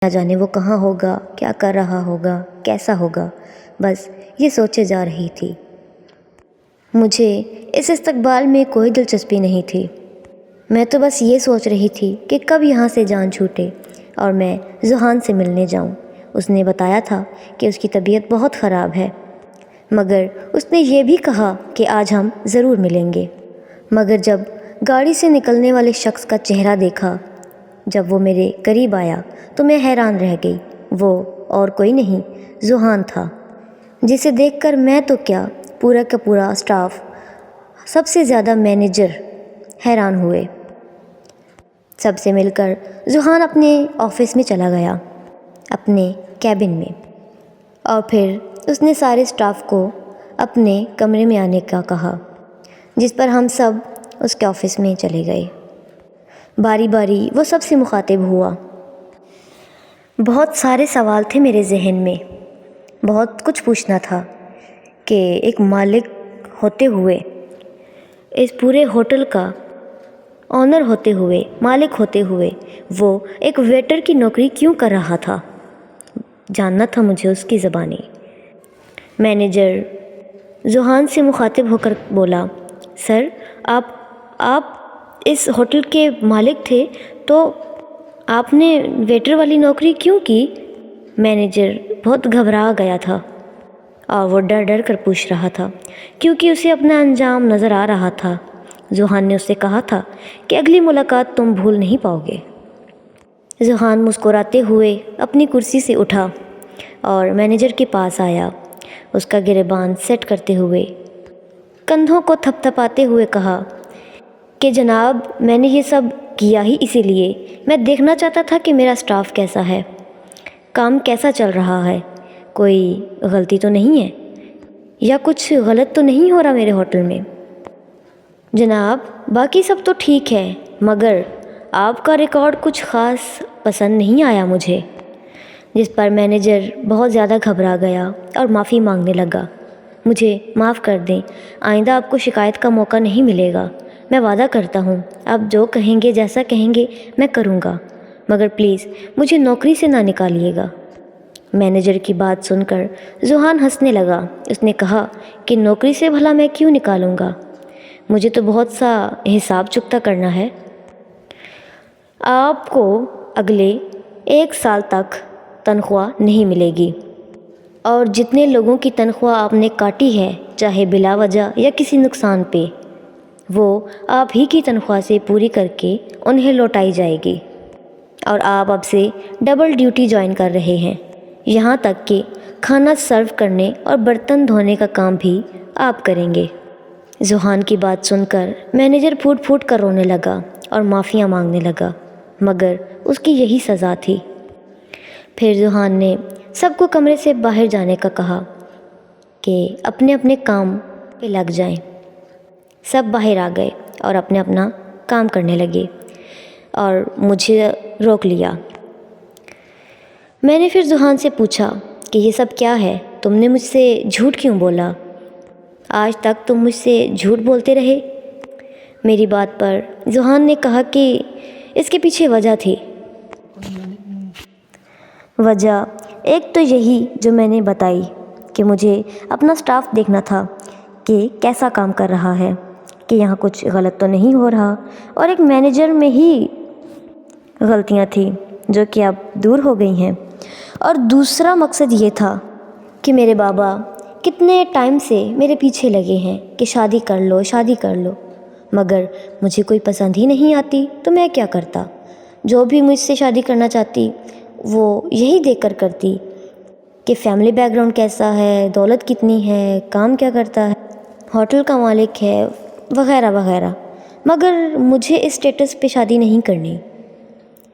نہ جانے وہ کہاں ہوگا، کیا کر رہا ہوگا، کیسا ہوگا، بس یہ سوچے جا رہی تھی۔ مجھے اس استقبال میں کوئی دلچسپی نہیں تھی۔ میں تو بس یہ سوچ رہی تھی کہ کب یہاں سے جان چھوٹے اور میں ذوحان سے ملنے جاؤں۔ اس نے بتایا تھا کہ اس کی طبیعت بہت خراب ہے، مگر اس نے یہ بھی کہا کہ آج ہم ضرور ملیں گے۔ مگر جب گاڑی سے نکلنے والے شخص کا چہرہ دیکھا، جب وہ میرے قریب آیا تو میں حیران رہ گئی۔ وہ اور کوئی نہیں، ذوحان تھا، جسے دیکھ کر میں تو کیا، پورا کا پورا اسٹاف، سب سے زیادہ مینیجر حیران ہوئے۔ سب سے مل کر ذوحان اپنے آفس میں چلا گیا، اپنے کیبن میں، اور پھر اس نے سارے اسٹاف کو اپنے کمرے میں آنے کا کہا، جس پر ہم سب اس کے آفس میں چلے گئے۔ باری باری وہ سب سے مخاطب ہوا۔ بہت سارے سوال تھے میرے ذہن میں، بہت کچھ پوچھنا تھا کہ ایک مالک ہوتے ہوئے، اس پورے ہوٹل کا آنر ہوتے ہوئے، مالک ہوتے ہوئے، وہ ایک ویٹر کی نوکری کیوں کر رہا تھا۔ جاننا تھا مجھے اس کی زبانی۔ مینیجر ذوحان سے مخاطب ہو کر بولا، سر آپ اس ہوٹل کے مالک تھے تو آپ نے ویٹر والی نوکری کیوں کی؟ مینیجر بہت گھبرا گیا تھا اور وہ ڈر ڈر کر پوچھ رہا تھا، کیونکہ اسے اپنا انجام نظر آ رہا تھا۔ ذوحان نے اس سے کہا تھا کہ اگلی ملاقات تم بھول نہیں پاؤ گے۔ ذوحان مسکراتے ہوئے اپنی کرسی سے اٹھا اور مینیجر کے پاس آیا۔ اس کا گریبان سیٹ کرتے ہوئے، کندھوں کو تھپ تھپاتے ہوئے کہا کہ جناب، میں نے یہ سب کیا ہی اسی لیے، میں دیکھنا چاہتا تھا کہ میرا اسٹاف کیسا ہے، کام کیسا چل رہا ہے، کوئی غلطی تو نہیں ہے، یا کچھ غلط تو نہیں ہو رہا میرے ہوٹل میں۔ جناب، باقی سب تو ٹھیک ہے، مگر آپ کا ریکارڈ کچھ خاص پسند نہیں آیا مجھے۔ جس پر مینیجر بہت زیادہ گھبرا گیا اور معافی مانگنے لگا۔ مجھے معاف کر دیں، آئندہ آپ کو شکایت کا موقع نہیں ملے گا۔ میں وعدہ کرتا ہوں، آپ جو کہیں گے، جیسا کہیں گے میں کروں گا، مگر پلیز مجھے نوکری سے نہ نکالیے گا۔ مینیجر کی بات سن کر ذوحان ہنسنے لگا۔ اس نے کہا کہ نوکری سے بھلا میں کیوں نکالوں گا، مجھے تو بہت سا حساب چکتا کرنا ہے۔ آپ کو اگلے 1 سال تک تنخواہ نہیں ملے گی، اور جتنے لوگوں کی تنخواہ آپ نے کاٹی ہے، چاہے بلا وجہ یا کسی نقصان پہ، وہ آپ ہی کی تنخواہ سے پوری کر کے انہیں لوٹائی جائے گی، اور آپ اب سے ڈبل ڈیوٹی جوائن کر رہے ہیں، یہاں تک کہ کھانا سرو کرنے اور برتن دھونے کا کام بھی آپ کریں گے۔ ذوحان کی بات سن کر مینیجر پھوٹ پھوٹ کر رونے لگا اور معافیاں مانگنے لگا، مگر اس کی یہی سزا تھی۔ پھر ذوحان نے سب کو کمرے سے باہر جانے کا کہا کہ اپنے اپنے کام پہ لگ جائیں۔ سب باہر آ گئے اور اپنے اپنا کام کرنے لگے اور مجھے روک لیا۔ میں نے پھر ذوحان سے پوچھا کہ یہ سب کیا ہے، تم نے مجھ سے جھوٹ کیوں بولا؟ آج تک تم مجھ سے جھوٹ بولتے رہے۔ میری بات پر ذوحان نے کہا کہ اس کے پیچھے وجہ تھی۔ وجہ ایک تو یہی جو میں نے بتائی کہ مجھے اپنا اسٹاف دیکھنا تھا کہ کیسا کام کر رہا ہے، کہ یہاں کچھ غلط تو نہیں ہو رہا، اور ایک مینیجر میں ہی غلطیاں تھیں جو کہ اب دور ہو گئی ہیں۔ اور دوسرا مقصد یہ تھا کہ میرے بابا کتنے ٹائم سے میرے پیچھے لگے ہیں کہ شادی کر لو، شادی کر لو، مگر مجھے کوئی پسند ہی نہیں آتی تو میں کیا کرتا؟ جو بھی مجھ سے شادی کرنا چاہتی وہ یہی دیکھ کر کرتی کہ فیملی بیک گراؤنڈ کیسا ہے، دولت کتنی ہے، کام کیا کرتا ہے، ہوٹل کا مالک ہے، وغیرہ وغیرہ۔ مگر مجھے اس اسٹیٹس پہ شادی نہیں کرنی،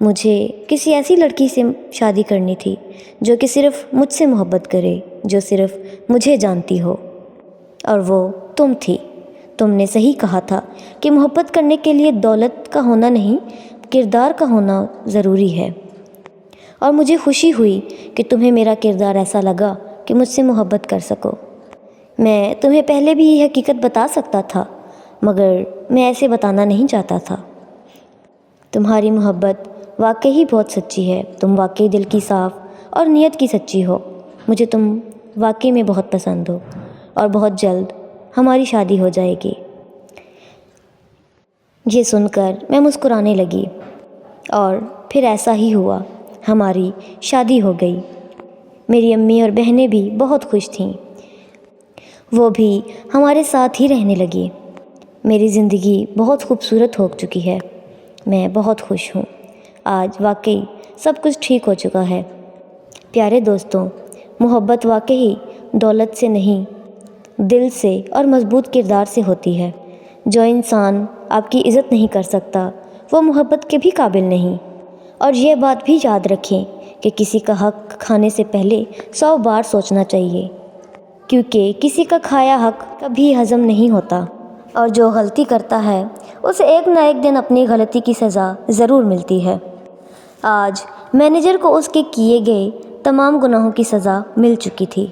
مجھے کسی ایسی لڑکی سے شادی کرنی تھی جو کہ صرف مجھ سے محبت کرے، جو صرف مجھے جانتی ہو، اور وہ تم تھی۔ تم نے صحیح کہا تھا کہ محبت کرنے کے لیے دولت کا ہونا نہیں، کردار کا ہونا ضروری ہے، اور مجھے خوشی ہوئی کہ تمہیں میرا کردار ایسا لگا کہ مجھ سے محبت کر سکو۔ میں تمہیں پہلے بھی یہ حقیقت بتا سکتا تھا، مگر میں ایسے بتانا نہیں چاہتا تھا۔ تمہاری محبت واقعی بہت سچی ہے، تم واقعی دل کی صاف اور نیت کی سچی ہو، مجھے تم واقعی میں بہت پسند ہو اور بہت جلد ہماری شادی ہو جائے گی۔ یہ سن کر میں مسکرانے لگی اور پھر ایسا ہی ہوا، ہماری شادی ہو گئی۔ میری امی اور بہنیں بھی بہت خوش تھیں، وہ بھی ہمارے ساتھ ہی رہنے لگی۔ میری زندگی بہت خوبصورت ہو چکی ہے، میں بہت خوش ہوں۔ آج واقعی سب کچھ ٹھیک ہو چکا ہے۔ پیارے دوستوں، محبت واقعی دولت سے نہیں، دل سے اور مضبوط کردار سے ہوتی ہے۔ جو انسان آپ کی عزت نہیں کر سکتا وہ محبت کے بھی قابل نہیں۔ اور یہ بات بھی یاد رکھیں کہ کسی کا حق کھانے سے پہلے 100 بار سوچنا چاہیے، کیونکہ کسی کا کھایا حق کبھی ہضم نہیں ہوتا، اور جو غلطی کرتا ہے اسے ایک نہ ایک دن اپنی غلطی کی سزا ضرور ملتی ہے۔ آج مینیجر کو اس کے کیے گئے تمام گناہوں کی سزا مل چکی تھی۔